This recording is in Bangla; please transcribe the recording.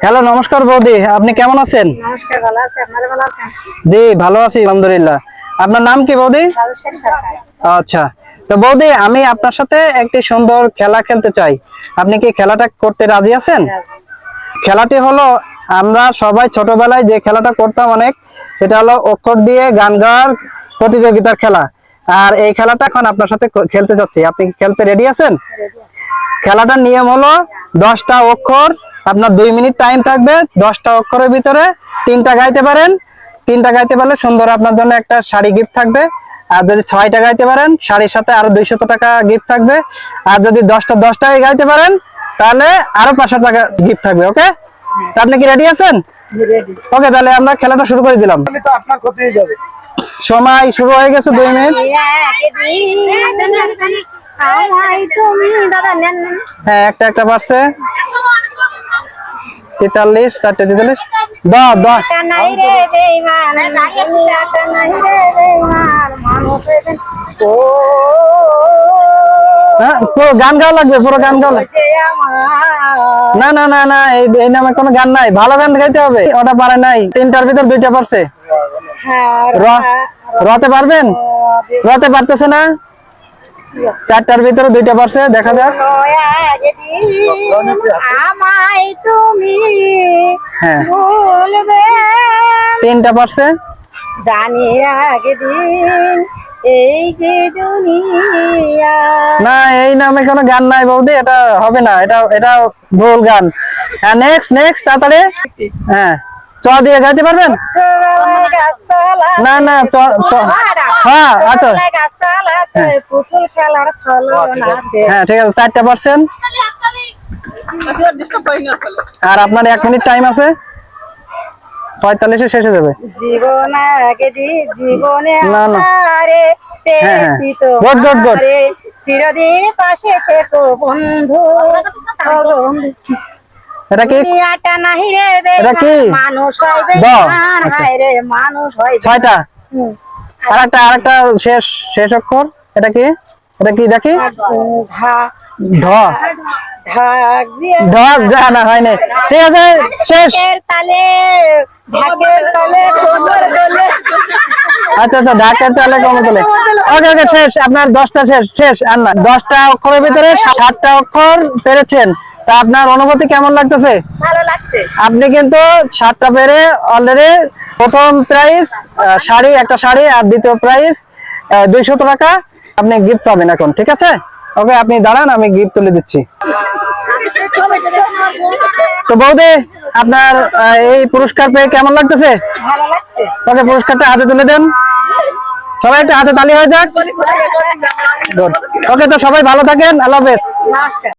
হ্যালো, নমস্কার বৌদি, আপনি কেমন আছেন? নমস্কার, ভালো আছি। আপনারা ভালো আছেন? জি ভালো আছি আলহামদুলিল্লাহ। আপনার নাম কি বৌদি? রাজেশ্বরী সরকার। আচ্ছা, তো বৌদি আমি আপনার সাথে একটি সুন্দর খেলা খেলতে চাই। আপনি কি খেলাটা করতে রাজি আছেন? খেলাটি হলো, আমরা সবাই ছোটবেলায় যে খেলাটা করতাম অনেক, সেটা হলো অক্ষর দিয়ে গান গাওয়ার প্রতিযোগিতার খেলা। আর এই খেলাটা এখন আপনার সাথে খেলতে যাচ্ছি। আপনি কি খেলতে রেডি আছেন? খেলাটার নিয়ম হলো 10টা অক্ষর, আপনার 2 মিনিট টাইম থাকবে। 10টা অক্ষরের ভিতরে 3টা গাইতে পারেন। 3টা গাইতে পারলে সুন্দর আপনার জন্য একটা শাড়ি গিফট থাকবে। আর যদি 6টা গাইতে পারেন, শাড়ির সাথে আরো 200 টাকা গিফট থাকবে। আর যদি 10টায় গাইতে পারেন, তাহলে আরো 500 টাকা গিফট থাকবে। ওকে, তা আপনি কি রেডি আছেন? ওকে, তাহলে আমরা খেলাটা শুরু করে দিলাম। আপনার ক্ষতি হয়ে যাবে। সময় শুরু হয়ে গেছে, 2 মিনিট। হ্যাঁ, একটা পারছে। 43, 4টে 43। পুরো গান গাওয়া লাগবে, পুরো গান গাওয়া লাগবে। না না না না, এই নামে কোনো গান নাই, ভালো গান গাইতে হবে। ওটা পারে নাই, 3টার ভিতর 2টা পারছে। রতে পারবেন? রতে পারতেছে না। 4টার ভিতরে 2টা পারছে, দেখা যাক। হ্যাঁ, 3টা পারছে। জানি আগে দিন এই যে দুনিয়া। না, এই নামে কোনো গান নাই বৌদি, এটা হবে না, এটা ভুল গান। হ্যাঁ, নেক্সট তাড়াতাড়ি। হ্যাঁ, চ দিয়ে গাইতে পারবেন? না না, আচ্ছা হ্যাঁ ঠিক আছে, 4টা পারছেন। আর আপনার 1 মিনিট টাইম আছে, 45-এ শেষ হয়ে যাবে। জীবন আগে দি জীবনে আমারে পেয়েছি তো চিরদিন পাশে থেকো বন্ধু। এটা কি? দুনিয়াটা নাহি রে এটা কি? মানুষ হয় বেঈমান, হায় রে মানুষ হয়। 6টা। আরেকটা শেষ অক্ষর। এটা কি দেখি? ঢ। ঢক জানা হয়নি, ঠিক আছে শেষ। আচ্ছা, ঢাকের তালে কমে তোলে। ওকে শেষ, আপনার 10টা শেষ। আর না, 10টা অক্ষরের ভিতরে 7টা অক্ষর পেরেছেন। তা আপনার অনুভূতি কেমন লাগতেছে? ভালো লাগছে। আপনি কিন্তু 7টা পেরে অলরেডি প্রথম প্রাইজ একটা শাড়ি, আর দ্বিতীয় প্রাইজ 200 টাকা আপনি গিফট পাবেন এখন, ঠিক আছে? ওকে, আপনি দাঁড়ান, আমি গিফট তুলে দিচ্ছি। তো বৌদি, আপনার এই পুরস্কার পেয়ে কেমন লাগতেছে? ভালো লাগছে। ওকে, পুরস্কারটা হাতে তুলে দেন। সবাই একটা হাতে তালি হয়ে যাক। ওকে, তো সবাই ভালো থাকেন, আল্লাহ হাফেজ। নমস্কার।